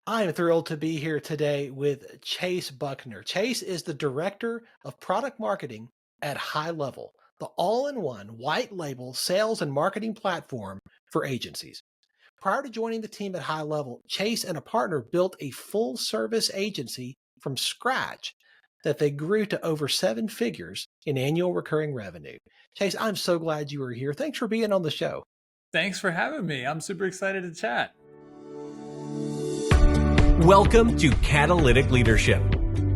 I am thrilled to be here today with Chase Buckner. Chase is the Director of Product Marketing at HighLevel, the all-in-one white label sales and marketing platform for agencies. Prior to joining the team at HighLevel, Chase and a partner built a full-service agency from scratch that they grew to over seven figures in annual recurring revenue. Chase, I'm so glad you were here. Thanks for being on the show. Thanks for having me. I'm super excited to chat. Welcome to Catalytic Leadership,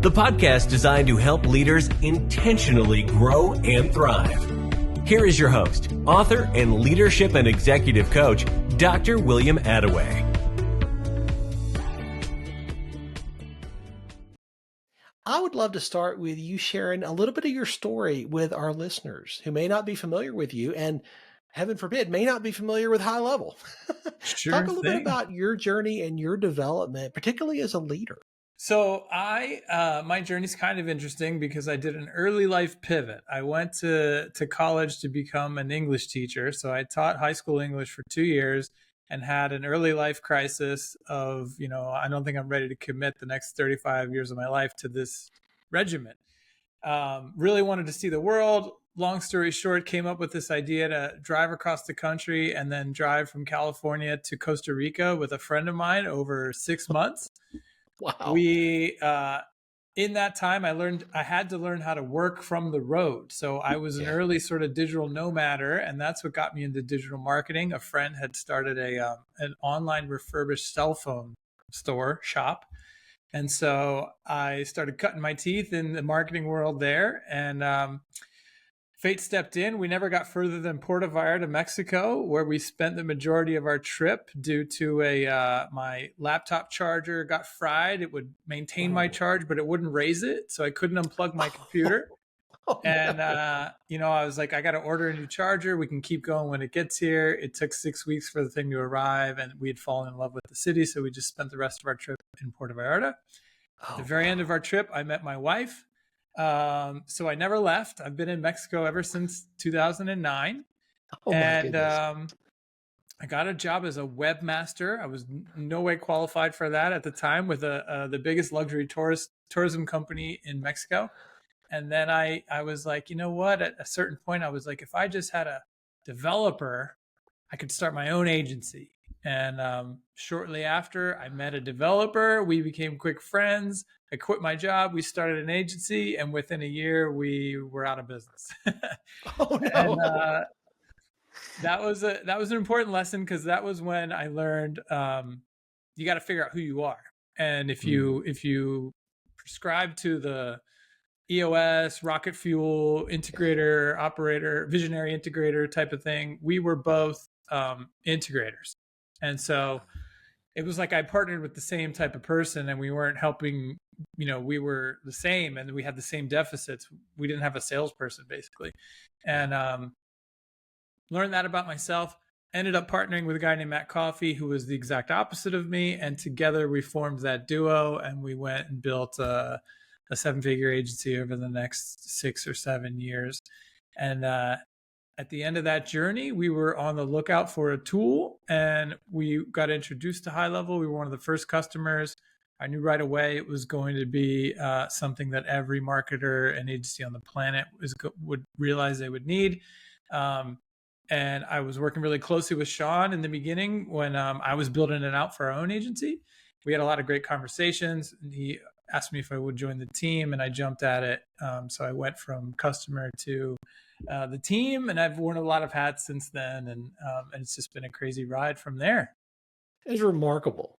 the podcast designed to help leaders intentionally grow and thrive. Here is your host, author, and leadership and executive coach, Dr. William Attaway. I would love to start with you sharing a little bit of your story with our listeners who may not be familiar with you and, heaven forbid, may not be familiar with HighLevel. Sure Talk a little bit thing. about your journey and your development, particularly as a leader. So my journey's kind of interesting because I did an early life pivot. I went to college to become an English teacher. So I taught high school English for 2 years and had an early life crisis of, I don't think I'm ready to commit the next 35 years of my life to this regimen. Really wanted to see the world. Long story short, came up with this idea to drive across the country and then drive from California to Costa Rica with a friend of mine over 6 months. Wow. We, in that time, I had to learn how to work from the road. So I was an early sort of digital nomader, and that's what got me into digital marketing. A friend had started an online refurbished cell phone shop. And so I started cutting my teeth in the marketing world there, and fate stepped in. We never got further than Puerto Vallarta, Mexico, where we spent the majority of our trip due to my laptop charger got fried. It would maintain my charge, but it wouldn't raise it, so I couldn't unplug my computer. And I was like, I got to order a new charger. We can keep going when it gets here. It took 6 weeks for the thing to arrive, and we had fallen in love with the city, so we just spent the rest of our trip in Puerto Vallarta. At the very end of our trip, I met my wife. So I never left. I've been in Mexico ever since 2009. And I got a job as a webmaster. I was no way qualified for that at the time with the biggest luxury tourism company in Mexico. And then I was like, you know what? At a certain point, I was like, if I just had a developer, I could start my own agency. And shortly after, I met a developer. We became quick friends. I quit my job. We started an agency, and within a year, we were out of business. Oh no! And that was an important lesson because that was when I learned you got to figure out who you are, and if you prescribe to the EOS, rocket fuel, integrator, operator, visionary integrator type of thing, we were both integrators. And so it was like I partnered with the same type of person, and we weren't helping, we were the same and we had the same deficits. We didn't have a salesperson basically. And learned that about myself. Ended up partnering with a guy named Matt Coffey, who was the exact opposite of me. And together we formed that duo, and we went and built a seven-figure agency over the next 6 or 7 years. And at the end of that journey, we were on the lookout for a tool, and we got introduced to HighLevel. We were one of the first customers. I knew right away it was going to be something that every marketer and agency on the planet would realize they would need. And I was working really closely with Sean in the beginning when I was building it out for our own agency. We had a lot of great conversations, and he asked me if I would join the team, and I jumped at it. So I went from customer to the team, and I've worn a lot of hats since then, and it's just been a crazy ride from there. It's remarkable.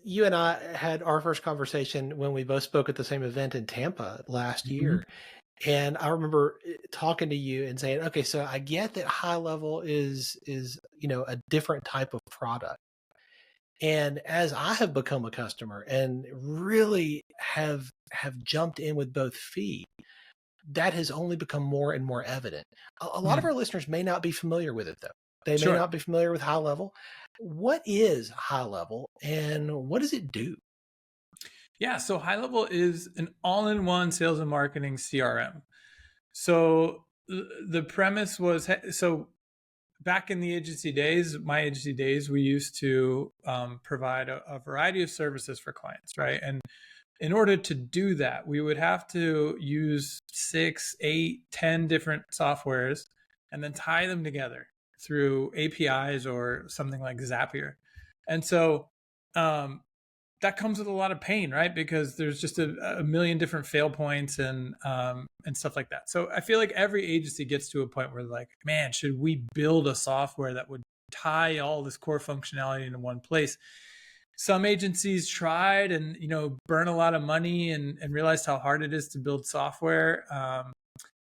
You and I had our first conversation when we both spoke at the same event in Tampa last year. And I remember talking to you and saying, okay, so I get that HighLevel is a different type of product. And as I have become a customer and really have jumped in with both feet, that has only become more and more evident. A lot of our listeners may not be familiar with it, though. They may not be familiar with HighLevel. What is HighLevel, and what does it do? Yeah, so HighLevel is an all-in-one sales and marketing CRM. So the premise was, so back in the agency days, my agency days, we used to provide a variety of services for clients, right? And in order to do that, we would have to use 6, 8, 10 different softwares and then tie them together through APIs or something like Zapier. And so that comes with a lot of pain, right? Because there's just a million different fail points and stuff like that. So I feel like every agency gets to a point where like, man, should we build a software that would tie all this core functionality into one place? Some agencies tried and, burn a lot of money and realized how hard it is to build software.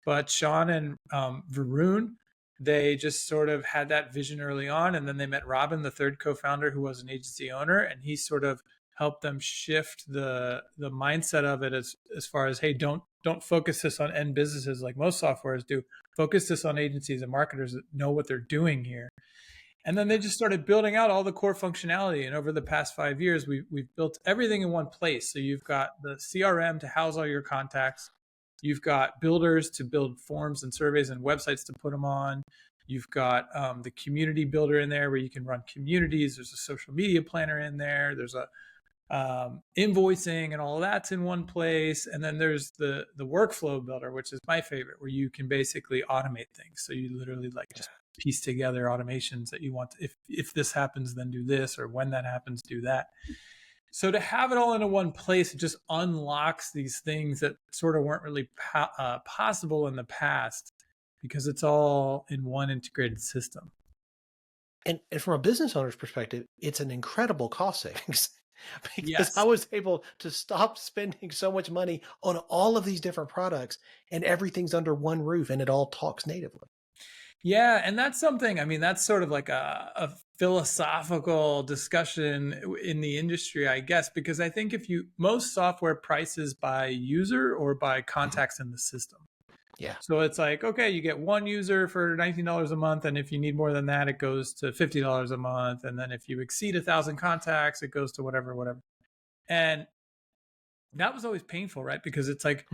But Sean and Varun, they just sort of had that vision early on. And then they met Robin, the third co-founder, who was an agency owner. And he sort of helped them shift the mindset of it as far as, hey, don't focus this on end businesses like most softwares do. Focus this on agencies and marketers that know what they're doing here. And then they just started building out all the core functionality. And over the past 5 years, we've built everything in one place. So you've got the CRM to house all your contacts. You've got builders to build forms and surveys and websites to put them on. You've got the community builder in there where you can run communities. There's a social media planner in there. There's a invoicing and all of that's in one place. And then there's the workflow builder, which is my favorite, where you can basically automate things. So you literally like just piece together automations that you want to, if this happens, then do this, or when that happens, do that. So to have it all into one place, it just unlocks these things that sort of weren't really possible in the past because it's all in one integrated system. And from a business owner's perspective, it's an incredible cost savings because Yes. I was able to stop spending so much money on all of these different products and everything's under one roof and it all talks natively. Yeah. And that's something, I mean, that's sort of like a philosophical discussion in the industry, I guess, because I think most software prices by user or by contacts in the system. Yeah. So it's like, okay, you get one user for $19 a month. And if you need more than that, it goes to $50 a month. And then if you exceed 1,000 contacts, it goes to whatever. And that was always painful, right? Because it's like,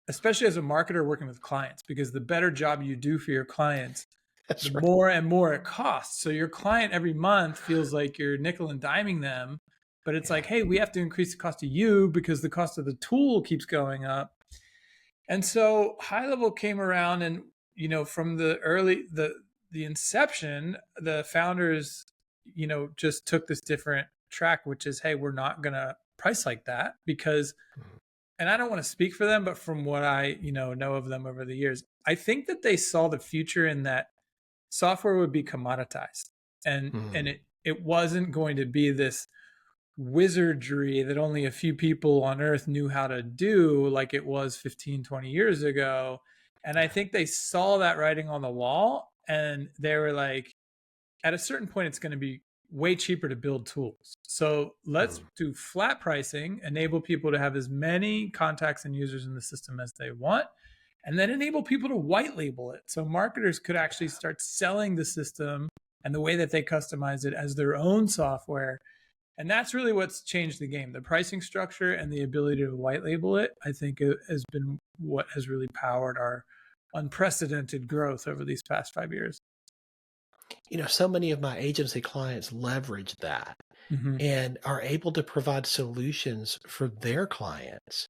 especially as a marketer working with clients, because the better job you do for your clients, the more and more it costs. So your client every month feels like you're nickel and diming them, but it's like, hey, we have to increase the cost of you because the cost of the tool keeps going up. And so HighLevel came around and, from the inception, the founders, just took this different track, which is, hey, we're not going to price like that because, and I don't want to speak for them, but from what I, know of them over the years, I think that they saw the future in that software would be commoditized and it wasn't going to be this wizardry that only a few people on earth knew how to do like it was 15, 20 years ago. And I think they saw that writing on the wall and they were like, at a certain point, it's going to be way cheaper to build tools. So let's do flat pricing, enable people to have as many contacts and users in the system as they want, and then enable people to white label it. So marketers could actually start selling the system and the way that they customize it as their own software. And that's really what's changed the game. The pricing structure and the ability to white label it, I think, has been what has really powered our unprecedented growth over these past 5 years. So many of my agency clients leverage that and are able to provide solutions for their clients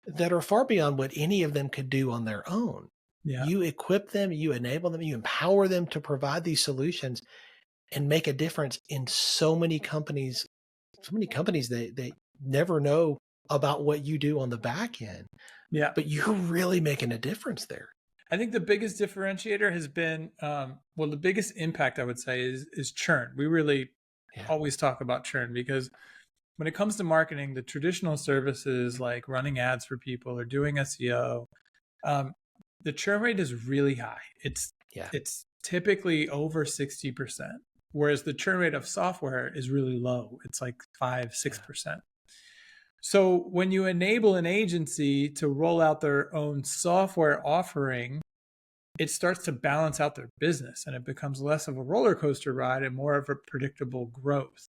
that are far beyond what any of them could do on their own. Yeah. You equip them, you enable them, you empower them to provide these solutions and make a difference in so many companies they never know about what you do on the back end. Yeah. But you're really making a difference there. I think the biggest differentiator has been, the biggest impact I would say is churn. We really always talk about churn because when it comes to marketing, the traditional services like running ads for people or doing SEO, the churn rate is really high. It's typically over 60%. Whereas the churn rate of software is really low. It's like 5-6%. So when you enable an agency to roll out their own software offering, it starts to balance out their business and it becomes less of a roller coaster ride and more of a predictable growth.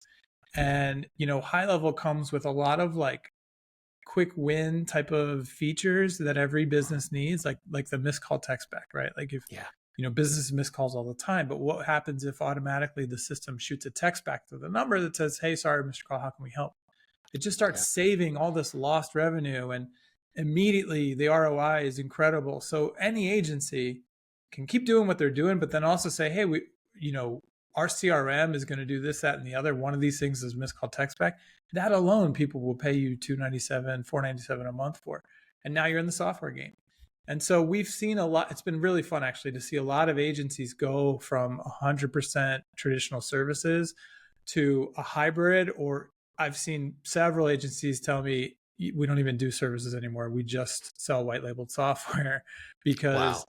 And, HighLevel comes with a lot of like quick win type of features that every business needs, like the missed call text back, right? Like businesses miss calls all the time. But what happens if automatically the system shoots a text back to the number that says, "Hey, sorry, Mr. Call, how can we help?" It just starts saving all this lost revenue, and immediately the ROI is incredible. So any agency can keep doing what they're doing, but then also say, "Hey, our CRM is going to do this, that, and the other. One of these things is missed call text back." That alone, people will pay you $297, $497 a month for, and now you're in the software game. And so we've seen a lot. It's been really fun actually to see a lot of agencies go from 100% traditional services to a hybrid, or I've seen several agencies tell me, "We don't even do services anymore. We just sell white labeled software because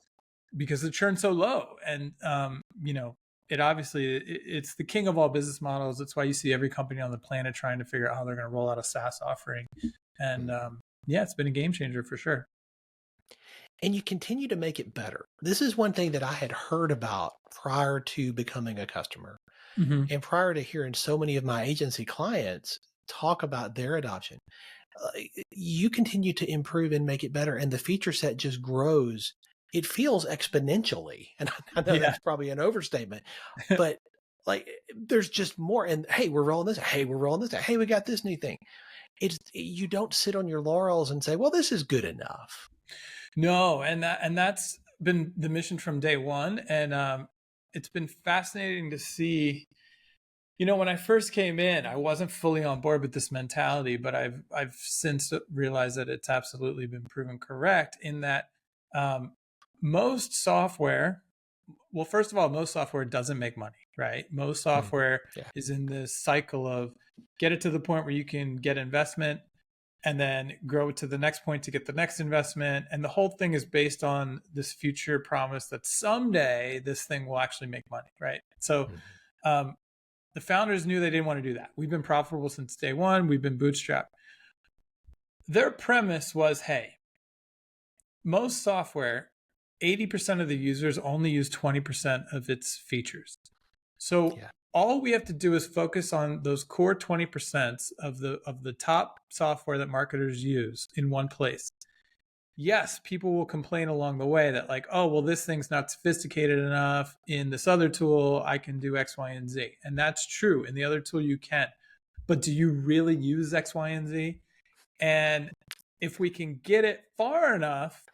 the churn's so low." And it obviously it's the king of all business models. That's why you see every company on the planet trying to figure out how they're going to roll out a SaaS offering. And it's been a game changer for sure. And you continue to make it better. This is one thing that I had heard about prior to becoming a customer. And prior to hearing so many of my agency clients talk about their adoption, you continue to improve and make it better. And the feature set just grows. It feels exponentially. And I know that's probably an overstatement, but like there's just more. And hey, we're rolling this. Hey, we're rolling this. Hey, we got this new thing. You don't sit on your laurels and say, "Well, this is good enough." No, and that's been the mission from day one. And it's been fascinating to see. When I first came in, I wasn't fully on board with this mentality, but I've since realized that it's absolutely been proven correct in that most software, well, first of all, most software doesn't make money, right? Most software is in this cycle of get it to the point where you can get investment and then grow it to the next point to get the next investment. And the whole thing is based on this future promise that someday this thing will actually make money, right? So the founders knew they didn't want to do that. We've been profitable since day one. We've been bootstrapped. Their premise was, hey, most software, 80% of the users only use 20% of its features. So all we have to do is focus on those core 20% of the top software that marketers use in one place. Yes, people will complain along the way that like, "Oh, well, this thing's not sophisticated enough. In this other tool, I can do X, Y, and Z." And that's true. In the other tool, you can. But do you really use X, Y, and Z? And if we can get it far enough,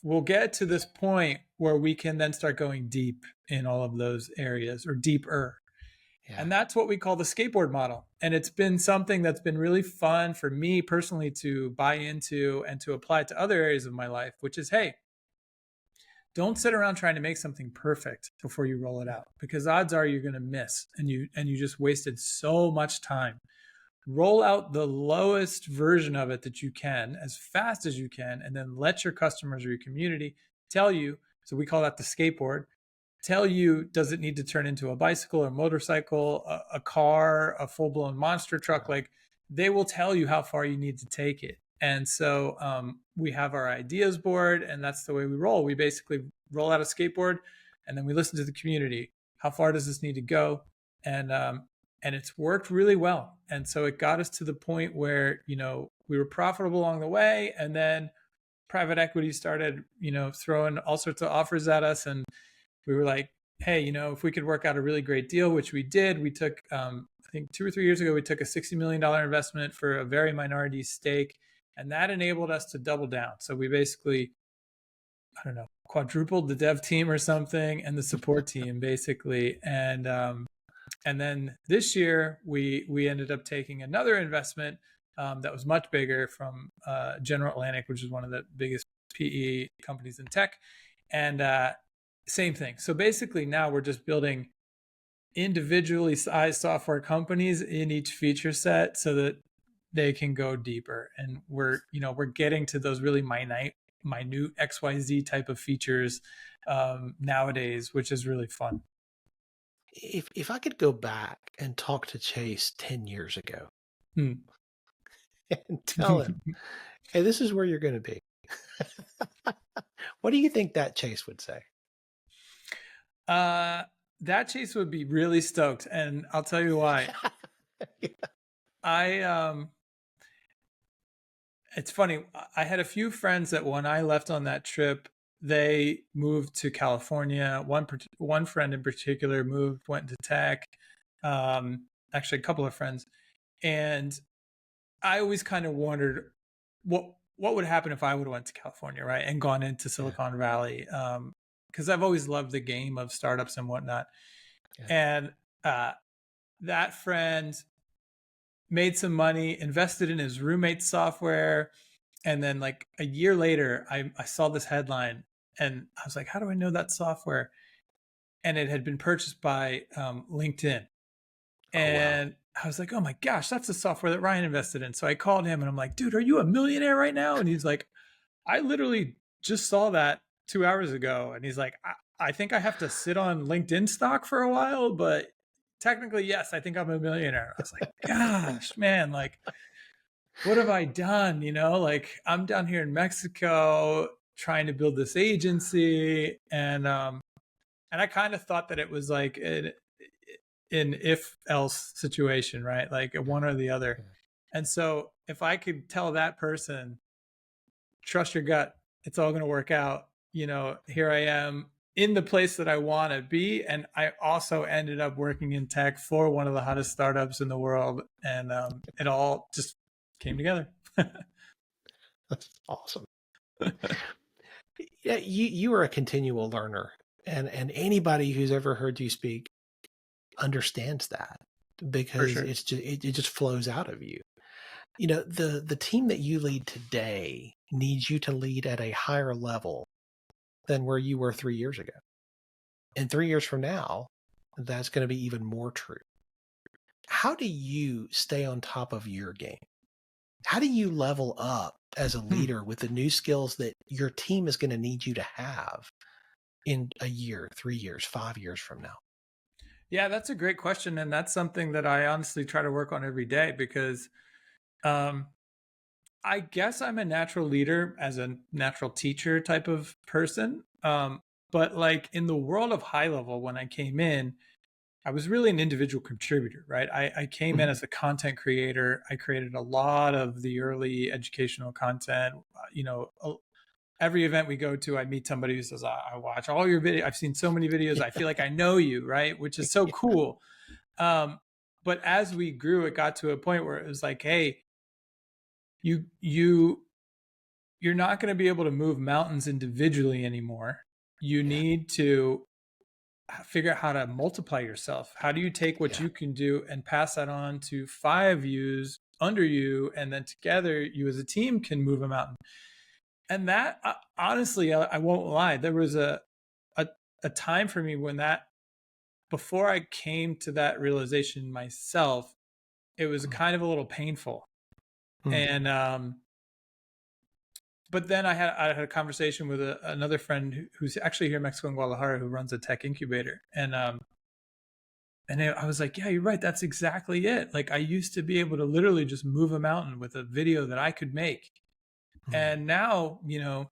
we'll get to this point where we can then start going deep in all of those areas, or deeper. And that's what we call the skateboard model. And it's been something that's been really fun for me personally to buy into and to apply to other areas of my life, which is, hey, don't sit around trying to make something perfect before you roll it out, because odds are you're going to miss and you just wasted so much time. Roll out the lowest version of it that you can as fast as you can, and then let your customers or your community tell you. So we call that the skateboard. Tell you, does it need to turn into a bicycle or motorcycle, a car, a full-blown monster truck? Like, they will tell you how far you need to take it. And so we have our ideas board, and that's the way we roll. We basically roll out a skateboard, and then we listen to the community. How far does this need to go? And it's worked really well. And so it got us to the point where, we were profitable along the way, and then private equity started, throwing all sorts of offers at us, and we were like, hey, if we could work out a really great deal, which we did. We took, I think 2 or 3 years ago, we took a $60 million investment for a very minority stake, and that enabled us to double down. So we basically, quadrupled the dev team or something, and the support team basically. And then this year we ended up taking another investment that was much bigger from General Atlantic, which is one of the biggest PE companies in tech. And same thing. So basically now we're just building individually sized software companies in each feature set so that they can go deeper. And we're getting to those really minute XYZ type of features nowadays, which is really fun. If I could go back and talk to Chase 10 years ago and tell him, hey, this is where you're going to be. What do you think that Chase would say? That Chase would be really stoked, and I'll tell you why. It's funny. I had a few friends that when I left on that trip, they moved to California. One friend in particular went to tech. Actually, a couple of friends, and I always kind of wondered what would happen if I would have went to California, right, and gone into Silicon Valley, because I've always loved the game of startups and whatnot. Yeah. And that friend made some money, invested in his roommate's software. And then like a year later, I saw this headline and I was like, how do I know that software? And it had been purchased by LinkedIn. And wow. I was like, oh my gosh, that's the software that Ryan invested in. So I called him and I'm like, dude, are you a millionaire right now? And he's like, I literally just saw that 2 hours ago. And he's like, I think I have to sit on LinkedIn stock for a while, but technically, yes, I think I'm a millionaire. I was like, gosh, man, like, what have I done? You know, like I'm down here in Mexico trying to build this agency. And I kind of thought that it was like an if else situation, right? Like one or the other. And so if I could tell that person, trust your gut, it's all going to work out. You know, here I am in the place that I want to be. And I also ended up working in tech for one of the hottest startups in the world. And it all just came together. That's awesome. Yeah, you are a continual learner. And anybody who's ever heard you speak understands that, because sure. It's just it just flows out of you. You know, the team that you lead today needs you to lead at a higher level than where you were 3 years ago. And 3 years from now, that's going to be even more true. How do you stay on top of your game? How do you level up as a leader with the new skills that your team is going to need you to have in a year, 3 years, 5 years from now? Yeah, that's a great question. And that's something that I honestly try to work on every day, because I guess I'm a natural leader as a natural teacher type of person. But like in the world of HighLevel, when I came in, I was really an individual contributor, right? I came in as a content creator. I created a lot of the early educational content. You know, every event we go to, I meet somebody who says, I watch all your videos. I've seen so many videos. I feel like I know you, right? Which is so cool. But as we grew, it got to a point where it was like, hey, you're not going to be able to move mountains individually anymore. You need to figure out how to multiply yourself. How do you take what you can do and pass that on to 5 yous under you, and then together you as a team can move a mountain? And that, honestly, I won't lie, there was a time for me when before I came to that realization myself, it was kind of a little painful. And but then I had a conversation with another friend who's actually here in Mexico, in Guadalajara, who runs a tech incubator. And I was like, yeah, you're right. That's exactly it. Like I used to be able to literally just move a mountain with a video that I could make. And now, you know,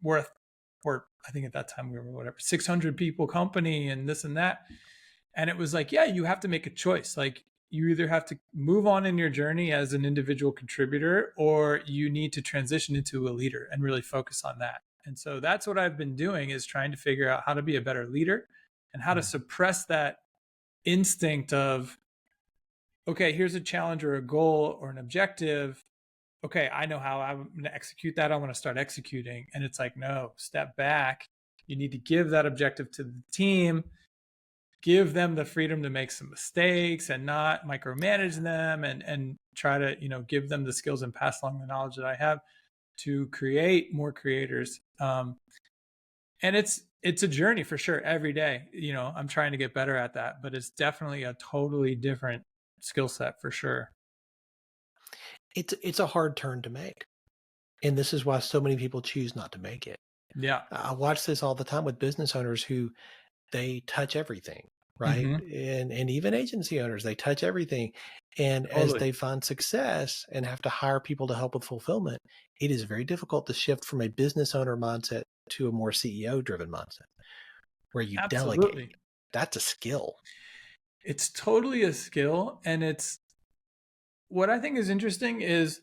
we're I think at that time we were 600 people company and this and that. And it was like, yeah, you have to make a choice. Like you either have to move on in your journey as an individual contributor, or you need to transition into a leader and really focus on that. And so that's what I've been doing, is trying to figure out how to be a better leader and how to suppress that instinct of, okay, here's a challenge or a goal or an objective. Okay, I know how I'm going to execute that. I want to start executing. And it's like, no, step back. You need to give that objective to the team, give them the freedom to make some mistakes and not micromanage them, and try to, you know, give them the skills and pass along the knowledge that I have to create more creators. And it's a journey for sure. Every day, you know, I'm trying to get better at that, but it's definitely a totally different skill set for sure. It's a hard turn to make. And this is why so many people choose not to make it. Yeah. I watch this all the time with business owners who they touch everything, right? And even agency owners, they touch everything. And as they find success and have to hire people to help with fulfillment, it is very difficult to shift from a business owner mindset to a more CEO driven mindset where you delegate. That's a skill. It's totally a skill. And it's, what I think is interesting is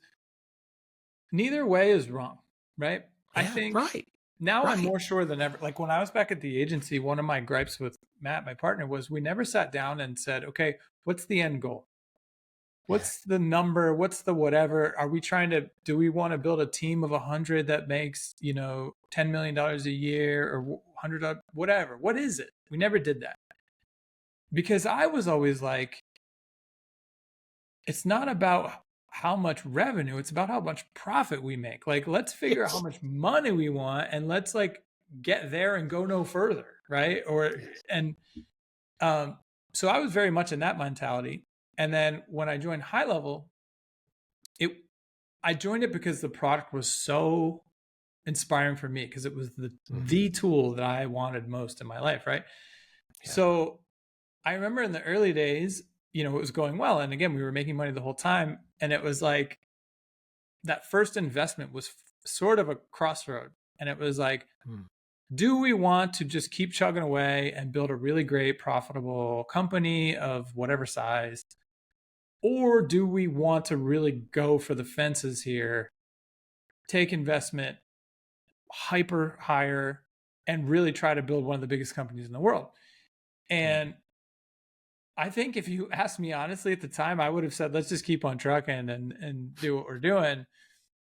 neither way is wrong, right? Yeah, I think right. Now I'm Right. more sure than ever. Like when I was back at the agency, one of my gripes with Matt, my partner, was we never sat down and said, okay, what's the end goal? Yeah. What's the number? What's the whatever? Are we trying to, do we want to build a team of 100 that makes, $10 million a year or 100, whatever? What is it? We never did that because I was always like, it's not about how much revenue, it's about how much profit we make. Like, let's figure out how Yes. much money we want and let's like get there and go no further. Right. Yes. So I was very much in that mentality. And then when I joined HighLevel, I joined it because the product was so inspiring for me because it was the tool that I wanted most in my life, right? Yeah. So I remember in the early days, it was going well. And again, we were making money the whole time. And it was like that first investment was sort of a crossroad. And it was like, do we want to just keep chugging away and build a really great, profitable company of whatever size? Or do we want to really go for the fences here, take investment, hyper hire, and really try to build one of the biggest companies in the world? And I think if you asked me honestly at the time, I would have said, let's just keep on trucking and do what we're doing.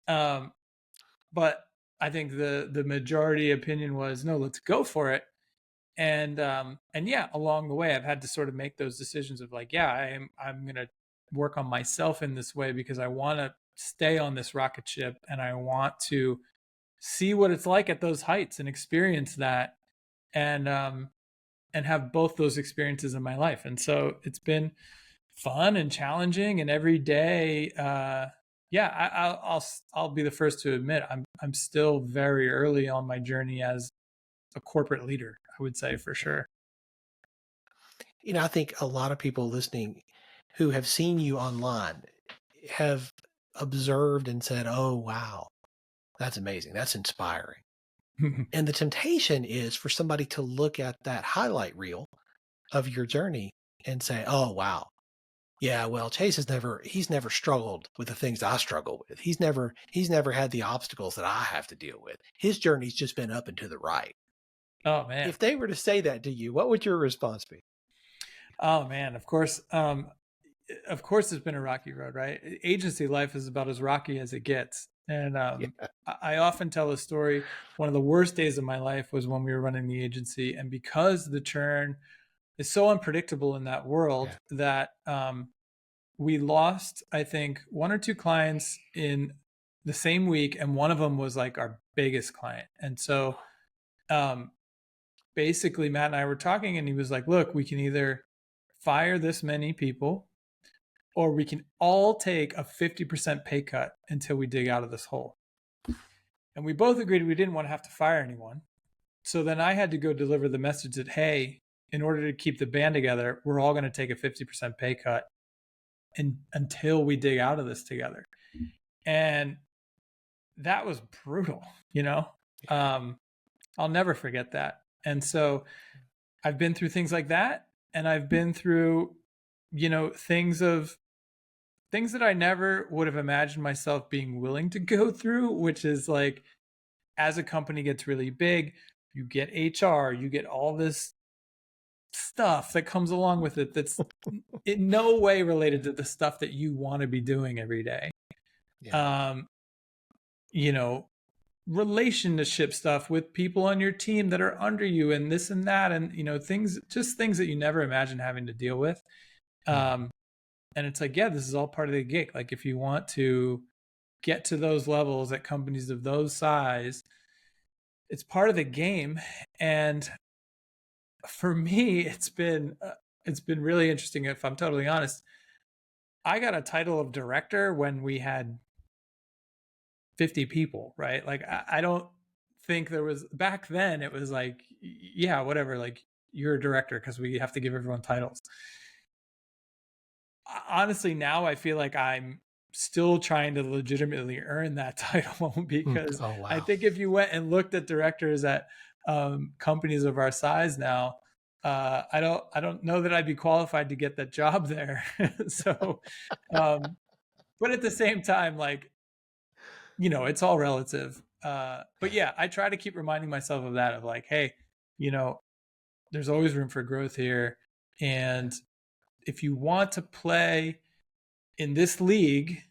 But I think the majority opinion was, no, let's go for it. And yeah, along the way, I've had to sort of make those decisions of like, yeah, I'm going to work on myself in this way because I want to stay on this rocket ship and I want to see what it's like at those heights and experience that and have both those experiences in my life. And so it's been fun and challenging, and every day, I'll be the first to admit I'm still very early on my journey as a corporate leader, I would say, for sure. I think a lot of people listening who have seen you online have observed and said, oh, wow, that's amazing. That's inspiring. And the temptation is for somebody to look at that highlight reel of your journey and say, oh, wow. Yeah, well, Chase he's never struggled with the things I struggle with. He's never had the obstacles that I have to deal with. His journey's just been up and to the right. Oh man. If they were to say that to you, what would your response be? Oh man, of course. Of course it's been a rocky road, right? Agency life is about as rocky as it gets. And I often tell a story. One of the worst days of my life was when we were running the agency. And because the churn is so unpredictable in that world that we lost, I think, 1 or 2 clients in the same week. And one of them was like our biggest client. And so basically Matt and I were talking and he was like, look, we can either fire this many people or we can all take a 50% pay cut until we dig out of this hole. And we both agreed we didn't want to have to fire anyone. So then I had to go deliver the message that, hey, in order to keep the band together, we're all going to take a 50% pay cut until we dig out of this together. And that was brutal, I'll never forget that. And so I've been through things like that. And I've been through, things that I never would have imagined myself being willing to go through, which is like, as a company gets really big, you get HR, you get all this stuff that comes along with it that's in no way related to the stuff that you want to be doing every day. Relationship stuff with people on your team that are under you and this and that, and things that you never imagined having to deal with. And it's like, this is all part of the gig. Like if you want to get to those levels at companies of those size, it's part of the game. And for me, it's been really interesting. If I'm totally honest, I got a title of director when we had 50 people, right? Like I don't think there was, back then it was like, yeah, whatever, like you're a director because we have to give everyone titles. Honestly, now I feel like I'm still trying to legitimately earn that title because I think if you went and looked at directors at companies of our size now, I don't know that I'd be qualified to get that job there. So, but at the same time, like, it's all relative. But yeah, I try to keep reminding myself of that, of like, hey, there's always room for growth here. And if you want to play in this league,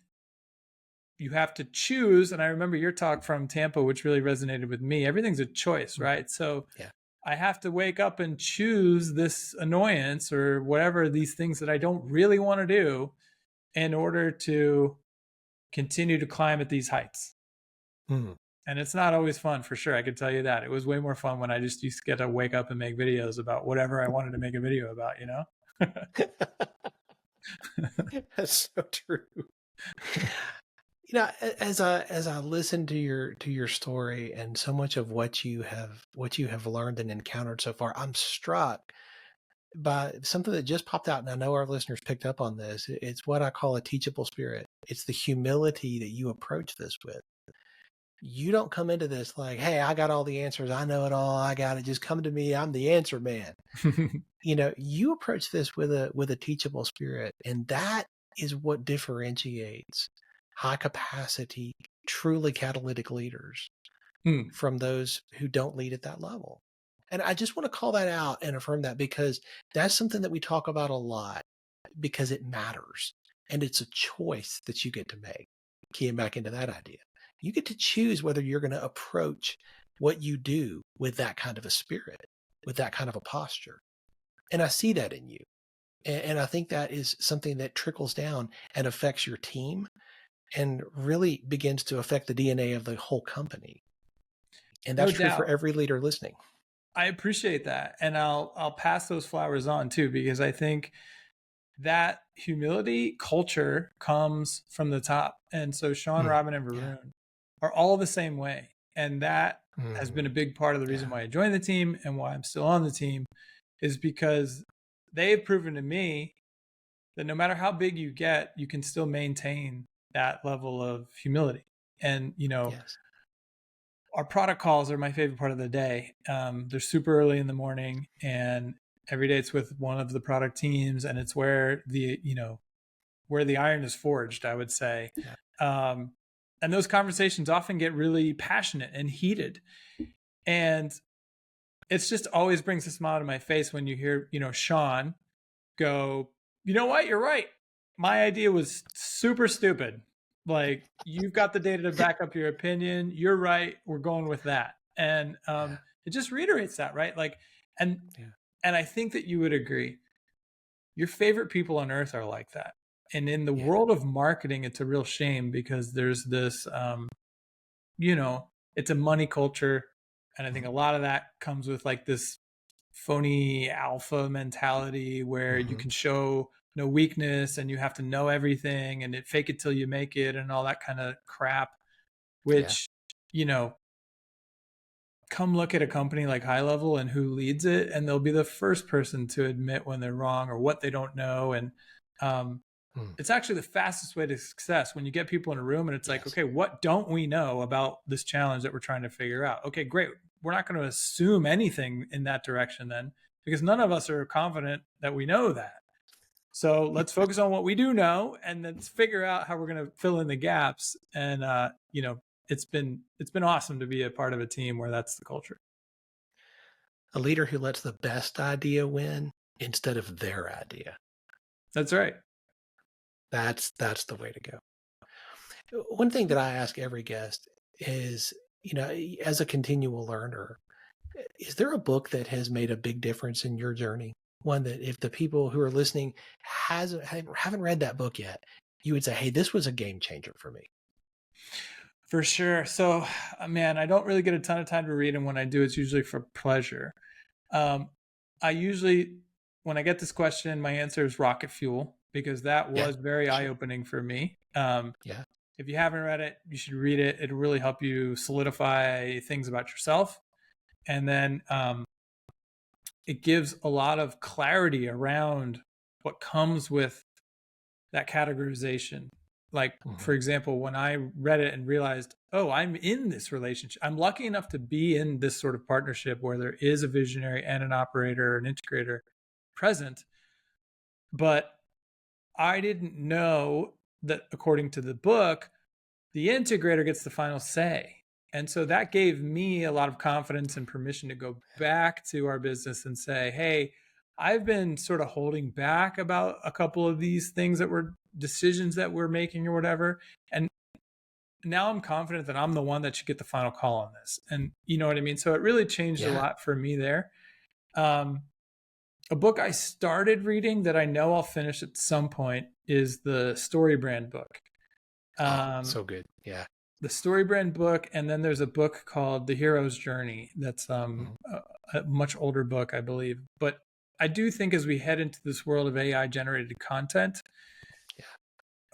you have to choose. And I remember your talk from Tampa, which really resonated with me. Everything's a choice, right? So Yeah. I have to wake up and choose this annoyance or whatever, these things that I don't really want to do in order to continue to climb at these heights. Mm. And it's not always fun, for sure. I can tell you that. It was way more fun when I just used to get to wake up and make videos about whatever I wanted to make a video about, That's so true. As I listen to your story and so much of what you have learned and encountered so far, I'm struck by something that just popped out, and I know our listeners picked up on this. It's what I call a teachable spirit. It's the humility that you approach this with. You don't come into this like, hey, I got all the answers. I know it all. I got it. Just come to me. I'm the answer man. You approach this with a teachable spirit, and that is what differentiates high capacity, truly catalytic leaders from those who don't lead at that level. And I just want to call that out and affirm that, because that's something that we talk about a lot, because it matters. And it's a choice that you get to make. Keying back into that idea, you get to choose whether you're going to approach what you do with that kind of a spirit, with that kind of a posture. And I see that in you. And I think that is something that trickles down and affects your team and really begins to affect the DNA of the whole company. And that's true for every leader listening. I appreciate that. And I'll pass those flowers on too, because I think that humility culture comes from the top. And so Sean, Robin, and Varun are all the same way. And that has been a big part of the reason why I joined the team and why I'm still on the team, is because they've proven to me that no matter how big you get, you can still maintain that level of humility. And, our product calls are my favorite part of the day. They're super early in the morning, and every day it's with one of the product teams, and it's where the iron is forged, I would say. And those conversations often get really passionate and heated. And it's just always brings a smile to my face when you hear, Sean go, you know what, you're right. My idea was super stupid. Like, you've got the data to back up your opinion. You're right. We're going with that. And it just reiterates that, right? Like, and I think that you would agree. Your favorite people on earth are like that. And in the world of marketing, it's a real shame, because there's this, it's a money culture. And I think a lot of that comes with like this phony alpha mentality where you can show no weakness and you have to know everything and fake it till you make it and all that kind of crap, which, come look at a company like HighLevel and who leads it, and they'll be the first person to admit when they're wrong or what they don't know. And it's actually the fastest way to success, when you get people in a room and it's like, okay, what don't we know about this challenge that we're trying to figure out? Okay, great. We're not going to assume anything in that direction then, because none of us are confident that we know that. So let's focus on what we do know, and then figure out how we're going to fill in the gaps. And, it's been awesome to be a part of a team where that's the culture. A leader who lets the best idea win instead of their idea. That's right. That's the way to go. One thing that I ask every guest is, as a continual learner, is there a book that has made a big difference in your journey? One that if the people who are listening haven't read that book yet, you would say, hey, this was a game changer for me. For sure. So, man, I don't really get a ton of time to read, and when I do, it's usually for pleasure. I usually, when I get this question, my answer is Rocket Fuel, because that was very eye-opening for me. If you haven't read it, you should read it. It'll really help you solidify things about yourself. And then it gives a lot of clarity around what comes with that categorization. Like, for example, when I read it and realized, oh, I'm in this relationship. I'm lucky enough to be in this sort of partnership where there is a visionary and an operator, an integrator present. But I didn't know that, according to the book, the integrator gets the final say. And so that gave me a lot of confidence and permission to go back to our business and say, hey, I've been sort of holding back about a couple of these things that were decisions that we're making or whatever. And now I'm confident that I'm the one that should get the final call on this. And you know what I mean? So it really changed a lot for me there. A book I started reading that I know I'll finish at some point is the Story Brand book. So good. Yeah. The Story Brand book. And then there's a book called The Hero's Journey. That's a much older book, I believe. But I do think as we head into this world of AI generated content,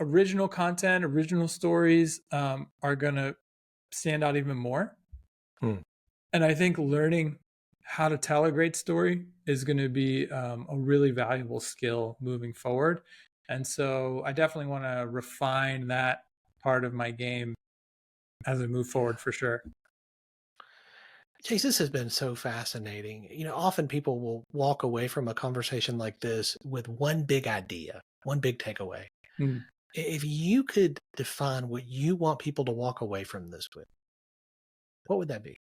original content, original stories are going to stand out even more. And I think learning how to tell a great story is going to be a really valuable skill moving forward. And so I definitely want to refine that part of my game as I move forward for sure. Chase, this has been so fascinating. Often people will walk away from a conversation like this with one big idea, one big takeaway. If you could define what you want people to walk away from this with, what would that be?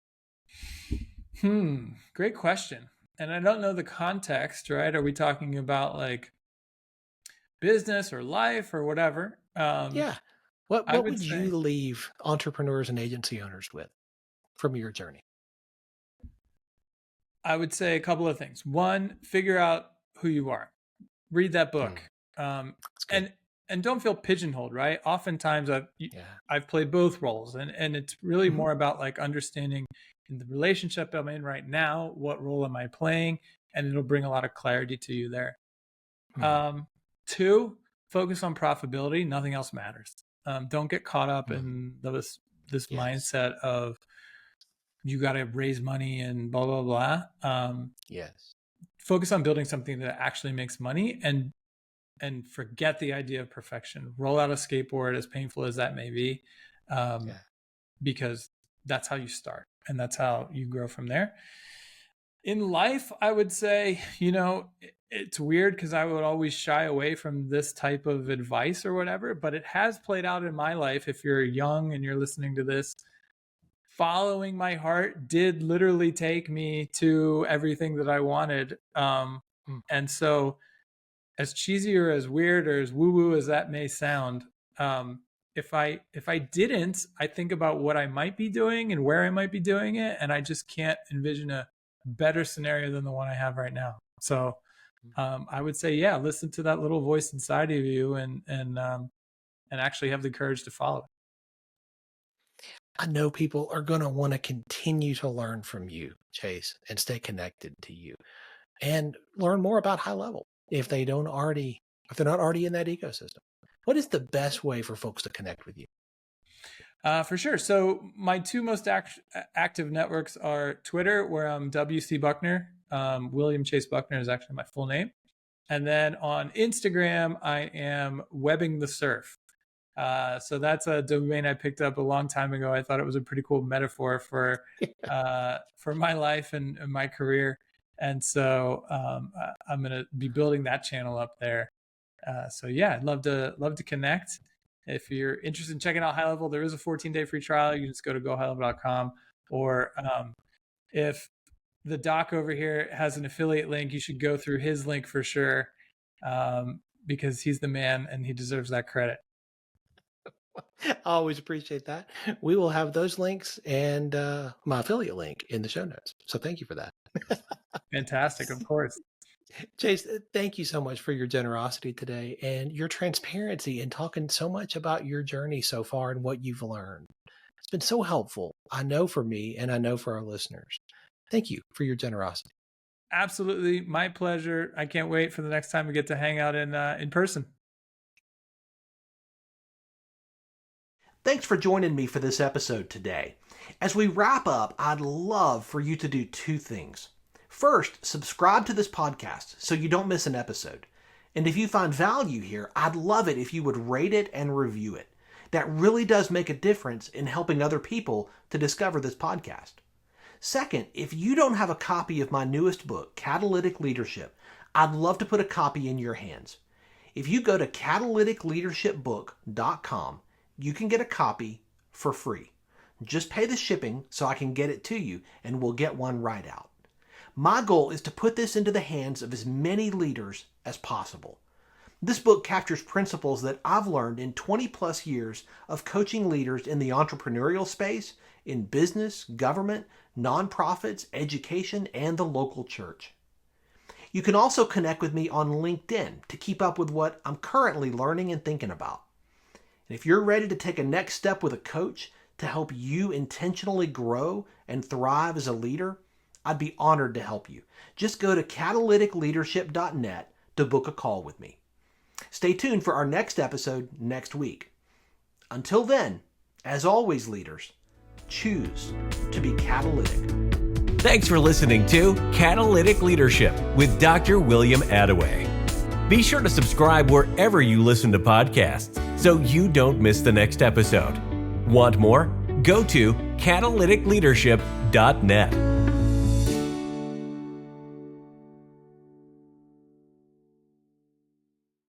Great question. And I don't know the context, right? Are we talking about like business or life or whatever? What would you leave entrepreneurs and agency owners with from your journey? I would say a couple of things. One, figure out who you are. Read that book. And don't feel pigeonholed, right? Oftentimes I've played both roles, and it's really more about like understanding in the relationship I'm in right now, what role am I playing? And it'll bring a lot of clarity to you there. 2, focus on profitability. Nothing else matters. Don't get caught up in this mindset of you got to raise money and blah, blah, blah. Focus on building something that actually makes money and forget the idea of perfection. Roll out a skateboard, as painful as that may be, because that's how you start and that's how you grow from there. In life, I would say, it's weird because I would always shy away from this type of advice or whatever, but it has played out in my life. If you're young and you're listening to this, following my heart did literally take me to everything that I wanted. And so as cheesy or as weird or as woo-woo as that may sound, if I didn't, I think about what I might be doing and where I might be doing it, and I just can't envision a better scenario than the one I have right now. So I would say, listen to that little voice inside of you and actually have the courage to follow it. I know people are going to want to continue to learn from you, Chase, and stay connected to you and learn more about HighLevel if they're not already in that ecosystem. What is the best way for folks to connect with you? For sure. So my 2 most active networks are Twitter, where I'm WC Buckner. William Chase Buckner is actually my full name. And then on Instagram, I am Webbing the Surf. So that's a domain I picked up a long time ago. I thought it was a pretty cool metaphor for my life and my career. And so I'm going to be building that channel up there. I'd love to connect. If you're interested in checking out HighLevel, there is a 14-day free trial. You can just go to gohighlevel.com. Or if the doc over here has an affiliate link, you should go through his link for sure, because he's the man and he deserves that credit. I always appreciate that. We will have those links and my affiliate link in the show notes. So thank you for that. Fantastic, of course. Chase, thank you so much for your generosity today and your transparency and talking so much about your journey so far and what you've learned. It's been so helpful, I know for me and I know for our listeners. Thank you for your generosity. Absolutely. My pleasure. I can't wait for the next time we get to hang out in person. Thanks for joining me for this episode today. As we wrap up, I'd love for you to do 2 things. First, subscribe to this podcast so you don't miss an episode. And if you find value here, I'd love it if you would rate it and review it. That really does make a difference in helping other people to discover this podcast. Second, if you don't have a copy of my newest book, Catalytic Leadership, I'd love to put a copy in your hands. If you go to catalyticleadershipbook.com, you can get a copy for free. Just pay the shipping so I can get it to you, and we'll get one right out. My goal is to put this into the hands of as many leaders as possible. This book captures principles that I've learned in 20 plus years of coaching leaders in the entrepreneurial space, in business, government, nonprofits, education, and the local church. You can also connect with me on LinkedIn to keep up with what I'm currently learning and thinking about. And if you're ready to take a next step with a coach to help you intentionally grow and thrive as a leader, I'd be honored to help you. Just go to catalyticleadership.net to book a call with me. Stay tuned for our next episode next week. Until then, as always, leaders, choose to be catalytic. Thanks for listening to Catalytic Leadership with Dr. William Attaway. Be sure to subscribe wherever you listen to podcasts so you don't miss the next episode. Want more? Go to catalyticleadership.net.